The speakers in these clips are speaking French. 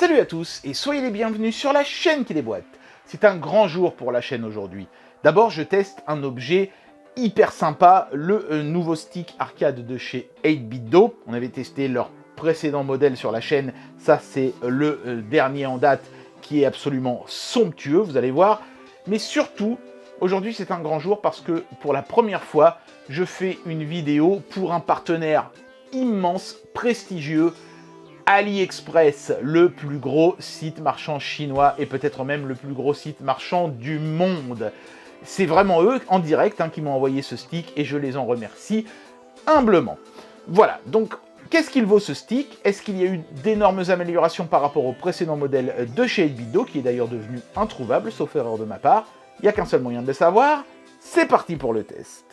Salut à tous et soyez les bienvenus sur la chaîne qui déboîte. C'est un grand jour pour la chaîne aujourd'hui. D'abord, je teste un objet hyper sympa, le nouveau stick arcade de chez 8BitDo. On avait testé leur précédent modèle sur la chaîne. Ça, c'est le dernier en date qui est absolument somptueux, vous allez voir. Mais surtout, aujourd'hui, c'est un grand jour parce que pour la première fois, je fais une vidéo pour un partenaire immense, prestigieux, AliExpress, le plus gros site marchand chinois et peut-être même le plus gros site marchand du monde. C'est vraiment eux, en direct, qui m'ont envoyé ce stick et je les en remercie humblement. Voilà, donc qu'est-ce qu'il vaut ce stick? Est-ce qu'il y a eu d'énormes améliorations par rapport au précédent modèle de chez 8BitDo, qui est d'ailleurs devenu introuvable, sauf erreur de ma part? Il n'y a qu'un seul moyen de le savoir, c'est parti pour le test.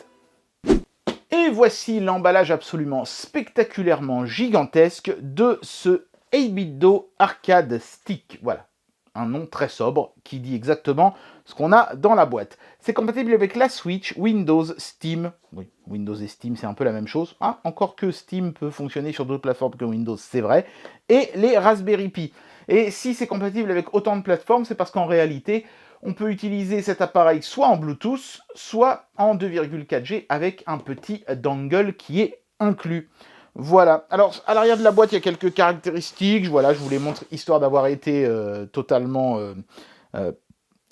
Et voici l'emballage absolument spectaculairement gigantesque de ce 8BitDo Arcade Stick. Voilà, un nom très sobre qui dit exactement ce qu'on a dans la boîte. C'est compatible avec la Switch, Windows, Steam. Oui, Windows et Steam, c'est un peu la même chose. Ah, encore que Steam peut fonctionner sur d'autres plateformes que Windows, c'est vrai. Et les Raspberry Pi. Et si c'est compatible avec autant de plateformes, c'est parce qu'en réalité, on peut utiliser cet appareil soit en Bluetooth, soit en 2,4G avec un petit dongle qui est inclus. Voilà. Alors, à l'arrière de la boîte, il y a quelques caractéristiques. Voilà, je vous les montre histoire d'avoir été totalement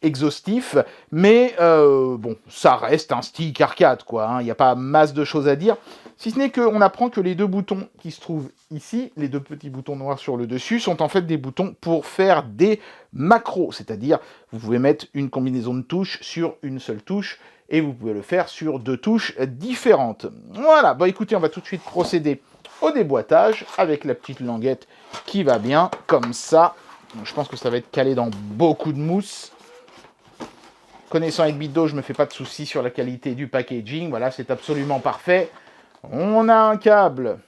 exhaustif. Mais bon, ça reste un stick arcade, quoi. Il n'y a pas masse de choses à dire. Si ce n'est qu'on apprend que les deux boutons qui se trouvent ici, les deux petits boutons noirs sur le dessus, sont en fait des boutons pour faire des macros. C'est-à-dire, vous pouvez mettre une combinaison de touches sur une seule touche et vous pouvez le faire sur deux touches différentes. Voilà, bon écoutez, on va tout de suite procéder au déboîtage avec la petite languette qui va bien, comme ça. Je pense que ça va être calé dans beaucoup de mousse. Connaissant 8BitDo, je ne me fais pas de soucis sur la qualité du packaging. Voilà, c'est absolument parfait. On a un câble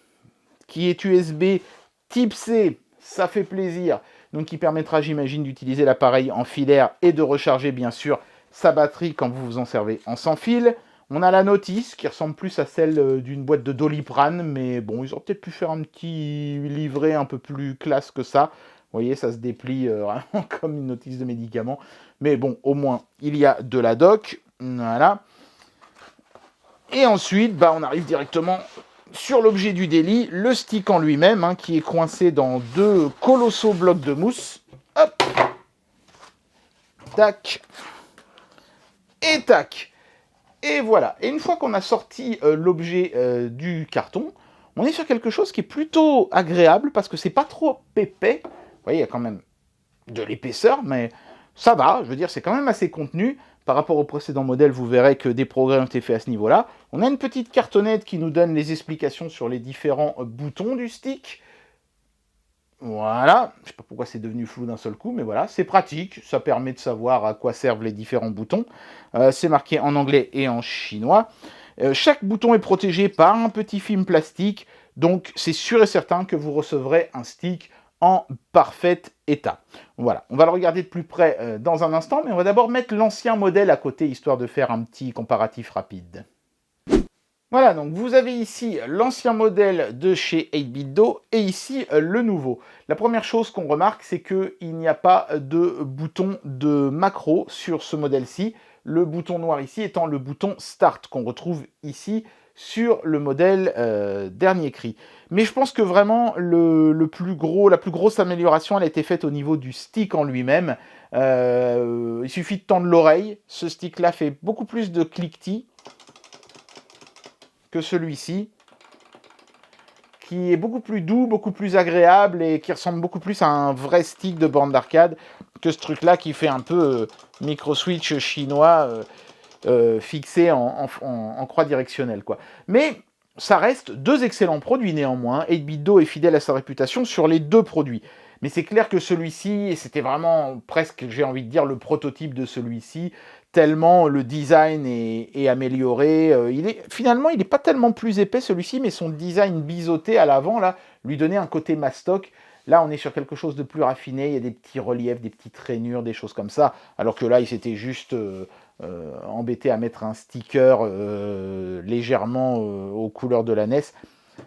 qui est USB type C, ça fait plaisir. Donc qui permettra, j'imagine, d'utiliser l'appareil en filaire et de recharger, bien sûr, sa batterie quand vous vous en servez en sans fil. On a la notice qui ressemble plus à celle d'une boîte de Doliprane, mais bon, ils auraient peut-être pu faire un petit livret un peu plus classe que ça. Vous voyez, ça se déplie vraiment comme une notice de médicament. Mais bon, au moins, il y a de la doc. Voilà. Et ensuite, on arrive directement sur l'objet du délit, le stick en lui-même, qui est coincé dans deux colossaux blocs de mousse. Hop. Tac. Et tac. Et voilà. Et une fois qu'on a sorti l'objet du carton, on est sur quelque chose qui est plutôt agréable parce que c'est pas trop épais. Vous voyez, il y a quand même de l'épaisseur, mais ça va. Je veux dire, c'est quand même assez contenu. Par rapport au précédent modèle, vous verrez que des progrès ont été faits à ce niveau-là. On a une petite cartonnette qui nous donne les explications sur les différents boutons du stick. Voilà, je ne sais pas pourquoi c'est devenu flou d'un seul coup, mais voilà, c'est pratique, ça permet de savoir à quoi servent les différents boutons. C'est marqué en anglais et en chinois. Chaque bouton est protégé par un petit film plastique, donc c'est sûr et certain que vous recevrez un stick en parfait état. Voilà, on va le regarder de plus près dans un instant, mais on va d'abord mettre l'ancien modèle à côté, histoire de faire un petit comparatif rapide. Voilà, donc vous avez ici l'ancien modèle de chez 8BitDo et ici le nouveau. La première chose qu'on remarque, c'est qu'il n'y a pas de bouton de macro sur ce modèle-ci. Le bouton noir ici étant le bouton Start qu'on retrouve ici sur le modèle dernier cri. Mais je pense que vraiment la plus grosse amélioration, elle a été faite au niveau du stick en lui-même. Il suffit de tendre l'oreille. Ce stick-là fait beaucoup plus de cliquetis que celui-ci, qui est beaucoup plus doux, beaucoup plus agréable et qui ressemble beaucoup plus à un vrai stick de borne d'arcade que ce truc-là qui fait un peu micro-switch chinois fixé en croix directionnelle, quoi. Mais ça reste deux excellents produits néanmoins. 8BitDo est fidèle à sa réputation sur les deux produits. Mais c'est clair que celui-ci, c'était vraiment presque, j'ai envie de dire, le prototype de celui-ci, tellement le design est amélioré. Finalement, il n'est pas tellement plus épais celui-ci, mais son design biseauté à l'avant, là, lui donnait un côté mastoc. Là, on est sur quelque chose de plus raffiné, il y a des petits reliefs, des petites rainures, des choses comme ça, alors que là, il s'était juste embêté à mettre un sticker légèrement aux couleurs de la NES.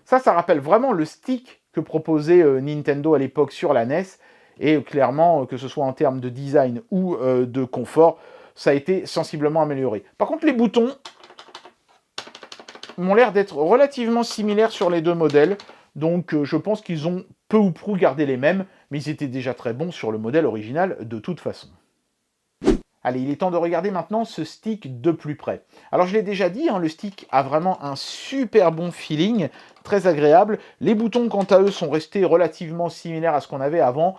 Ça rappelle vraiment le stick que proposait Nintendo à l'époque sur la NES, Et clairement, que ce soit en termes de design ou de confort, ça a été sensiblement amélioré. Par contre, les boutons m'ont l'air d'être relativement similaires sur les deux modèles. Donc je pense qu'ils ont peu ou prou gardé les mêmes, mais ils étaient déjà très bons sur le modèle original de toute façon. Allez, il est temps de regarder maintenant ce stick de plus près. Alors je l'ai déjà dit, hein, le stick a vraiment un super bon feeling, très agréable. Les boutons, quant à eux, sont restés relativement similaires à ce qu'on avait avant.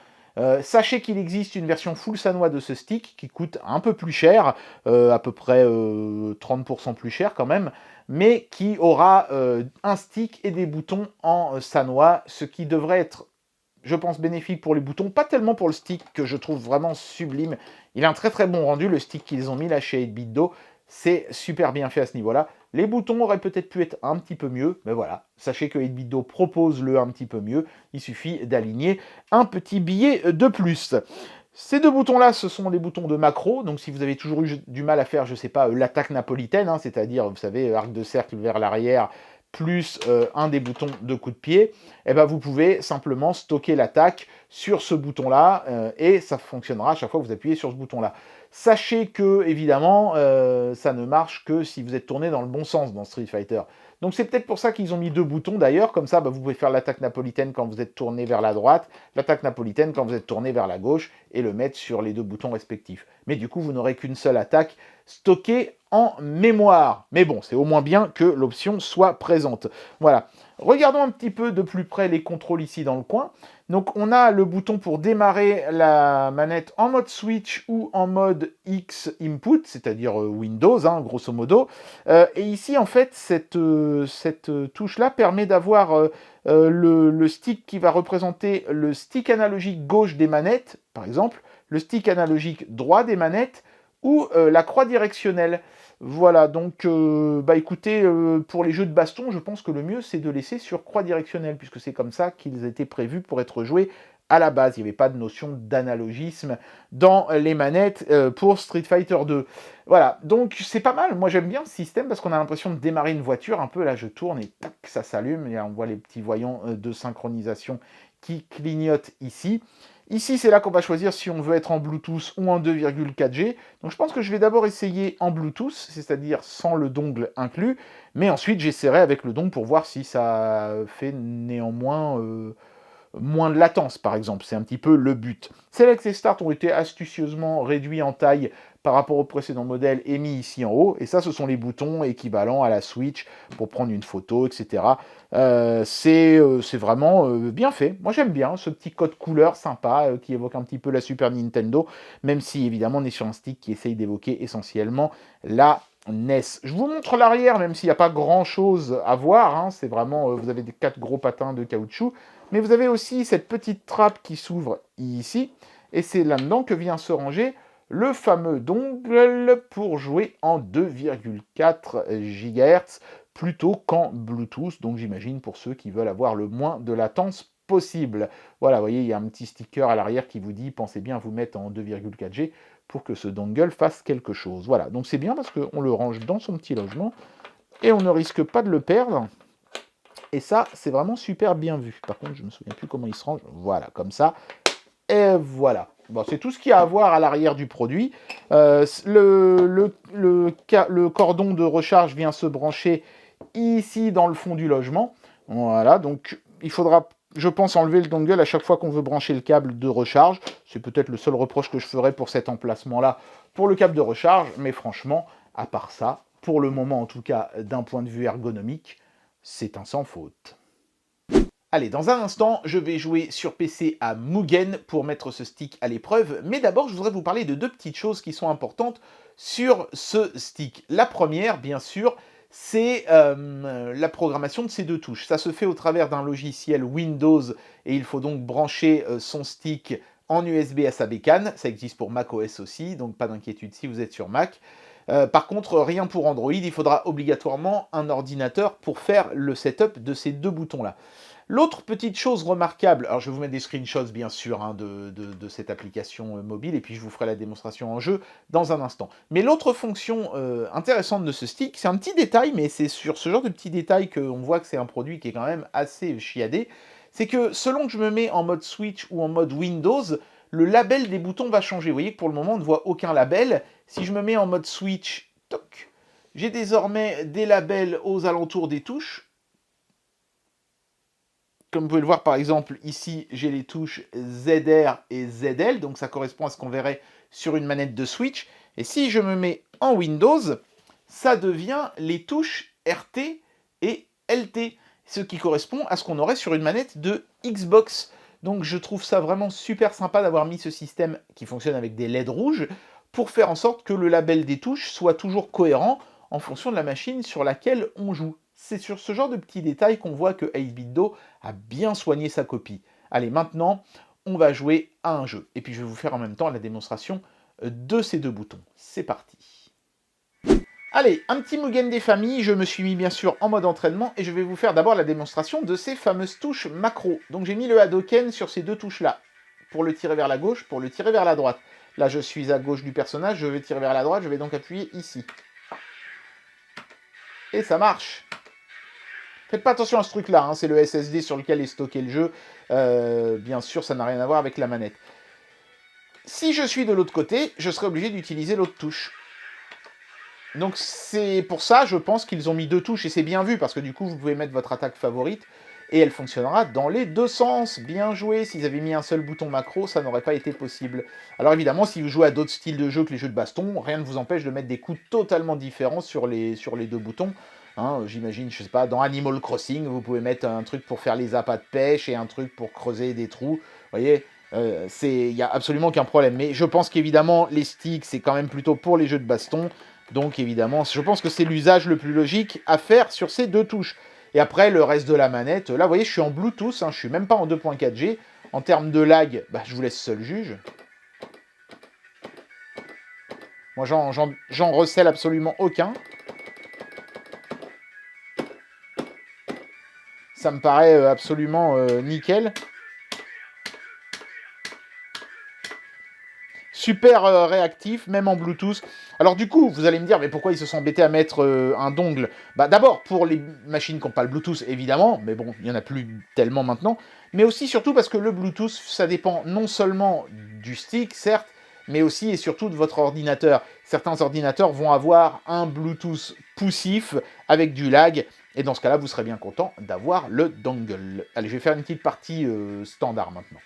Sachez qu'il existe une version full sanois de ce stick qui coûte un peu plus cher, à peu près 30% plus cher quand même, mais qui aura un stick et des boutons en sanois, ce qui devrait être, je pense, bénéfique pour les boutons, pas tellement pour le stick que je trouve vraiment sublime. Il a un très très bon rendu, le stick qu'ils ont mis là chez 8BitDo, c'est super bien fait à ce niveau-là. Les boutons auraient peut-être pu être un petit peu mieux, mais voilà, sachez que 8BitDo propose le un petit peu mieux, il suffit d'aligner un petit billet de plus. Ces deux boutons-là, ce sont des boutons de macro, donc si vous avez toujours eu du mal à faire, je sais pas, l'attaque napolitaine, hein, c'est-à-dire, vous savez, arc de cercle vers l'arrière, plus un des boutons de coup de pied, eh ben vous pouvez simplement stocker l'attaque sur ce bouton-là et ça fonctionnera à chaque fois que vous appuyez sur ce bouton-là. Sachez que, évidemment, ça ne marche que si vous êtes tourné dans le bon sens dans Street Fighter. Donc c'est peut-être pour ça qu'ils ont mis deux boutons d'ailleurs, comme ça vous pouvez faire l'attaque napolitaine quand vous êtes tourné vers la droite, l'attaque napolitaine quand vous êtes tourné vers la gauche, et le mettre sur les deux boutons respectifs. Mais du coup, vous n'aurez qu'une seule attaque stockée en mémoire. Mais bon, c'est au moins bien que l'option soit présente. Voilà. Regardons un petit peu de plus près les contrôles ici dans le coin. Donc on a le bouton pour démarrer la manette en mode Switch ou en mode X Input, c'est-à-dire Windows, hein, grosso modo. Et ici, en fait, cette touche-là permet d'avoir le stick qui va représenter le stick analogique gauche des manettes, par exemple, le stick analogique droit des manettes, ou la croix directionnelle. Voilà, donc écoutez, pour les jeux de baston, je pense que le mieux c'est de laisser sur croix directionnelle, puisque c'est comme ça qu'ils étaient prévus pour être joués à la base. Il n'y avait pas de notion d'analogisme dans les manettes pour Street Fighter 2. Voilà, donc c'est pas mal. Moi j'aime bien ce système parce qu'on a l'impression de démarrer une voiture. Un peu là, je tourne et tac, ça s'allume. Et on voit les petits voyants de synchronisation qui clignotent ici. Ici, c'est là qu'on va choisir si on veut être en Bluetooth ou en 2,4G. Donc je pense que je vais d'abord essayer en Bluetooth, c'est-à-dire sans le dongle inclus, mais ensuite j'essaierai avec le dongle pour voir si ça fait néanmoins moins de latence, par exemple. C'est un petit peu le but. Select et Start ont été astucieusement réduits en taille par rapport au précédent modèle et mis ici en haut. Et ça, ce sont les boutons équivalents à la Switch pour prendre une photo, etc. C'est vraiment bien fait. Moi, j'aime bien ce petit code couleur sympa qui évoque un petit peu la Super Nintendo, même si, évidemment, on est sur un stick qui essaye d'évoquer essentiellement la NES. Je vous montre l'arrière, même s'il n'y a pas grand-chose à voir. Hein. C'est vraiment, vous avez des 4 gros patins de caoutchouc. Mais vous avez aussi cette petite trappe qui s'ouvre ici. Et c'est là-dedans que vient se ranger le fameux dongle pour jouer en 2,4 GHz plutôt qu'en Bluetooth. Donc j'imagine pour ceux qui veulent avoir le moins de latence possible. Voilà, vous voyez, il y a un petit sticker à l'arrière qui vous dit « Pensez bien à vous mettre en 2,4G pour que ce dongle fasse quelque chose. » Voilà, donc c'est bien parce qu'on le range dans son petit logement et on ne risque pas de le perdre. Et ça, c'est vraiment super bien vu. Par contre, je ne me souviens plus comment il se range. Voilà, comme ça. Et voilà. Bon, c'est tout ce qu'il y a à voir à l'arrière du produit. Le cordon de recharge vient se brancher ici dans le fond du logement. Voilà, donc il faudra, je pense, enlever le dongle à chaque fois qu'on veut brancher le câble de recharge. C'est peut-être le seul reproche que je ferai pour cet emplacement-là, pour le câble de recharge. Mais franchement, à part ça, pour le moment en tout cas, d'un point de vue ergonomique, c'est un sans faute. Allez, dans un instant, je vais jouer sur PC à Mugen pour mettre ce stick à l'épreuve, mais d'abord, je voudrais vous parler de deux petites choses qui sont importantes sur ce stick. La première, bien sûr, c'est la programmation de ces deux touches. Ça se fait au travers d'un logiciel Windows, et il faut donc brancher son stick en USB à sa bécane. Ça existe pour macOS aussi, donc pas d'inquiétude si vous êtes sur Mac. Par contre, rien pour Android, il faudra obligatoirement un ordinateur pour faire le setup de ces deux boutons-là. L'autre petite chose remarquable, alors je vais vous mettre des screenshots bien sûr hein, de cette application mobile, et puis je vous ferai la démonstration en jeu dans un instant. Mais l'autre fonction intéressante de ce stick, c'est un petit détail, mais c'est sur ce genre de petit détail qu'on voit que c'est un produit qui est quand même assez chiadé, c'est que selon que je me mets en mode Switch ou en mode Windows, le label des boutons va changer. Vous voyez que pour le moment, on ne voit aucun label. Si je me mets en mode Switch, toc, j'ai désormais des labels aux alentours des touches. Comme vous pouvez le voir, par exemple, ici, j'ai les touches ZR et ZL, donc ça correspond à ce qu'on verrait sur une manette de Switch. Et si je me mets en Windows, ça devient les touches RT et LT, ce qui correspond à ce qu'on aurait sur une manette de Xbox. Donc je trouve ça vraiment super sympa d'avoir mis ce système qui fonctionne avec des LED rouges pour faire en sorte que le label des touches soit toujours cohérent en fonction de la machine sur laquelle on joue. C'est sur ce genre de petits détails qu'on voit que 8-Bit Do a bien soigné sa copie. Allez, maintenant, on va jouer à un jeu. Et puis je vais vous faire en même temps la démonstration de ces deux boutons. C'est parti. Allez, un petit Mugen des familles, je me suis mis bien sûr en mode entraînement et je vais vous faire d'abord la démonstration de ces fameuses touches macro. Donc j'ai mis le Hadoken sur ces deux touches-là, pour le tirer vers la gauche, pour le tirer vers la droite. Là je suis à gauche du personnage, je vais tirer vers la droite, je vais donc appuyer ici. Et ça marche. Faites pas attention à ce truc-là, hein, c'est le SSD sur lequel est stocké le jeu. Bien sûr, ça n'a rien à voir avec la manette. Si je suis de l'autre côté, je serai obligé d'utiliser l'autre touche. Donc c'est pour ça, je pense qu'ils ont mis deux touches, et c'est bien vu, parce que du coup, vous pouvez mettre votre attaque favorite, et elle fonctionnera dans les deux sens. Bien joué, s'ils avaient mis un seul bouton macro, ça n'aurait pas été possible. Alors évidemment, si vous jouez à d'autres styles de jeu que les jeux de baston, rien ne vous empêche de mettre des coups totalement différents sur les deux boutons. Hein, j'imagine, je sais pas, dans Animal Crossing, vous pouvez mettre un truc pour faire les appâts de pêche et un truc pour creuser des trous. Vous voyez, il n'y a absolument aucun problème. Mais je pense qu'évidemment, les sticks, c'est quand même plutôt pour les jeux de baston. Donc évidemment, je pense que c'est l'usage le plus logique à faire sur ces deux touches. Et après, le reste de la manette, là, vous voyez, je suis en Bluetooth, hein, je suis même pas en 2.4G. En termes de lag, bah, je vous laisse seul juge. Moi, j'en recèle absolument aucun. Ça me paraît absolument nickel. Super réactif, même en Bluetooth. Alors du coup, vous allez me dire, mais pourquoi ils se sont embêtés à mettre un dongle? Bah d'abord, pour les machines qui n'ont pas le Bluetooth, évidemment, mais bon, il n'y en a plus tellement maintenant, mais aussi surtout parce que le Bluetooth, ça dépend non seulement du stick, certes, mais aussi et surtout de votre ordinateur. Certains ordinateurs vont avoir un Bluetooth poussif avec du lag, et dans ce cas-là, vous serez bien content d'avoir le dongle. Allez, je vais faire une petite partie standard maintenant.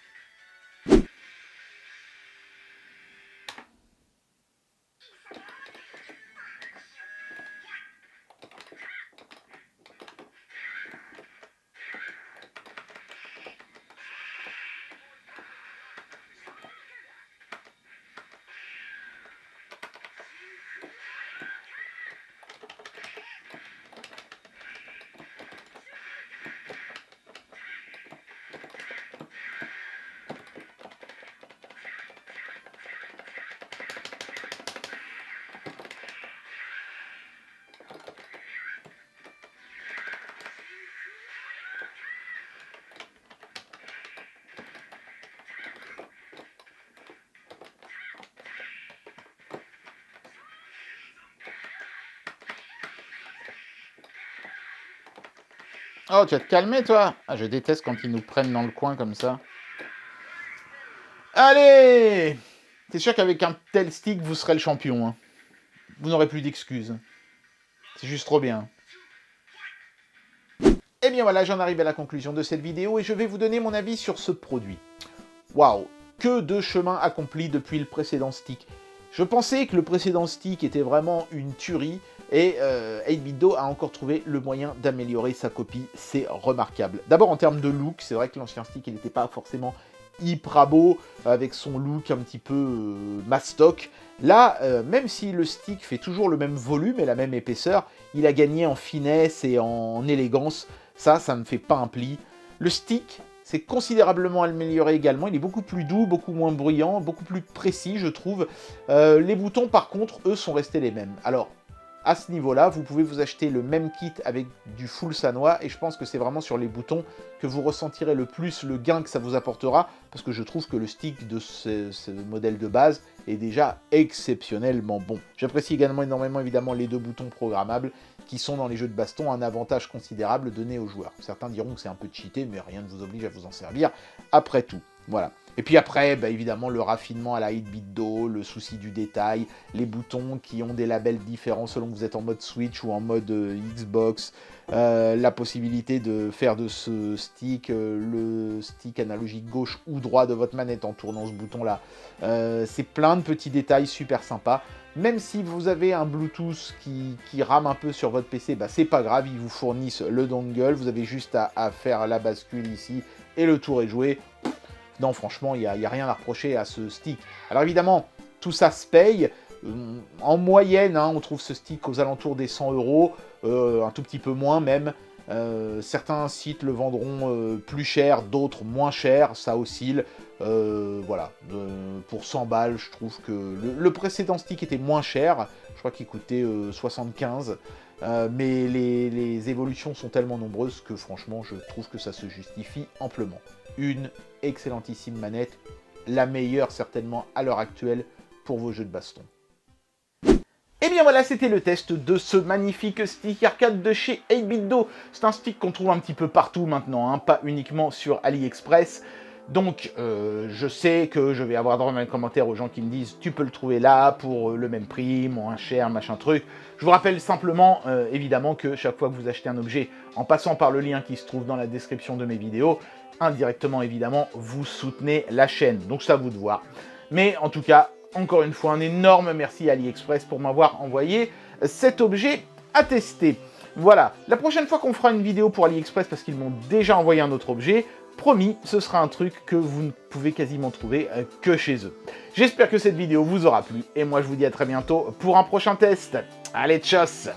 Oh, tu vas te calmer, toi? Ah, je déteste quand ils nous prennent dans le coin comme ça. Allez! C'est sûr qu'avec un tel stick, vous serez le champion. Hein. Vous n'aurez plus d'excuses. C'est juste trop bien. Et bien voilà, j'en arrive à la conclusion de cette vidéo et je vais vous donner mon avis sur ce produit. Waouh! Que de chemin accompli depuis le précédent stick. Je pensais que le précédent stick était vraiment une tuerie, et 8-Bit Do a encore trouvé le moyen d'améliorer sa copie, c'est remarquable. D'abord en termes de look, c'est vrai que l'ancien stick il n'était pas forcément hyper beau, avec son look un petit peu mastoc. Là, même si le stick fait toujours le même volume et la même épaisseur, il a gagné en finesse et en élégance, ça me fait pas un pli. Le stick, c'est considérablement amélioré également, il est beaucoup plus doux, beaucoup moins bruyant, beaucoup plus précis je trouve. Les boutons par contre, eux, sont restés les mêmes. Alors, à ce niveau-là, vous pouvez vous acheter le même kit avec du full Sanwa, et je pense que c'est vraiment sur les boutons que vous ressentirez le plus le gain que ça vous apportera, parce que je trouve que le stick de ce modèle de base est déjà exceptionnellement bon. J'apprécie également énormément évidemment les 2 boutons programmables qui sont dans les jeux de baston un avantage considérable donné aux joueurs. Certains diront que c'est un peu cheaté, mais rien ne vous oblige à vous en servir après tout. Voilà. Et puis après, bah évidemment, le raffinement à la 8-bit Do, le souci du détail, les boutons qui ont des labels différents selon que vous êtes en mode Switch ou en mode Xbox, la possibilité de faire de ce stick le stick analogique gauche ou droit de votre manette en tournant ce bouton-là. C'est plein de petits détails super sympas. Même si vous avez un Bluetooth qui rame un peu sur votre PC, bah c'est pas grave, ils vous fournissent le dongle, vous avez juste à faire la bascule ici et le tour est joué. Non, franchement, il n'y a rien à reprocher à ce stick. Alors évidemment, tout ça se paye. En moyenne, on trouve ce stick aux alentours des 100 €, un tout petit peu moins même. Certains sites le vendront plus cher, d'autres moins cher, ça oscille. Voilà, pour 100 balles, je trouve que le précédent stick était moins cher. Je crois qu'il coûtait 75. Mais les évolutions sont tellement nombreuses que franchement, je trouve que ça se justifie amplement. Une excellentissime manette, la meilleure certainement à l'heure actuelle pour vos jeux de baston. Et bien voilà, c'était le test de ce magnifique stick arcade de chez 8-bit Do. C'est un stick qu'on trouve un petit peu partout maintenant, pas uniquement sur AliExpress. Donc, je sais que je vais avoir dans les commentaires aux gens qui me disent « Tu peux le trouver là pour le même prix, moins cher, machin truc ». Je vous rappelle simplement, évidemment, que chaque fois que vous achetez un objet, en passant par le lien qui se trouve dans la description de mes vidéos, indirectement, évidemment, vous soutenez la chaîne. Donc, c'est à vous de voir. Mais en tout cas, encore une fois, un énorme merci à AliExpress pour m'avoir envoyé cet objet à tester. Voilà, la prochaine fois qu'on fera une vidéo pour AliExpress, parce qu'ils m'ont déjà envoyé un autre objet, promis, ce sera un truc que vous ne pouvez quasiment trouver que chez eux. J'espère que cette vidéo vous aura plu, et moi je vous dis à très bientôt pour un prochain test. Allez, tchuss!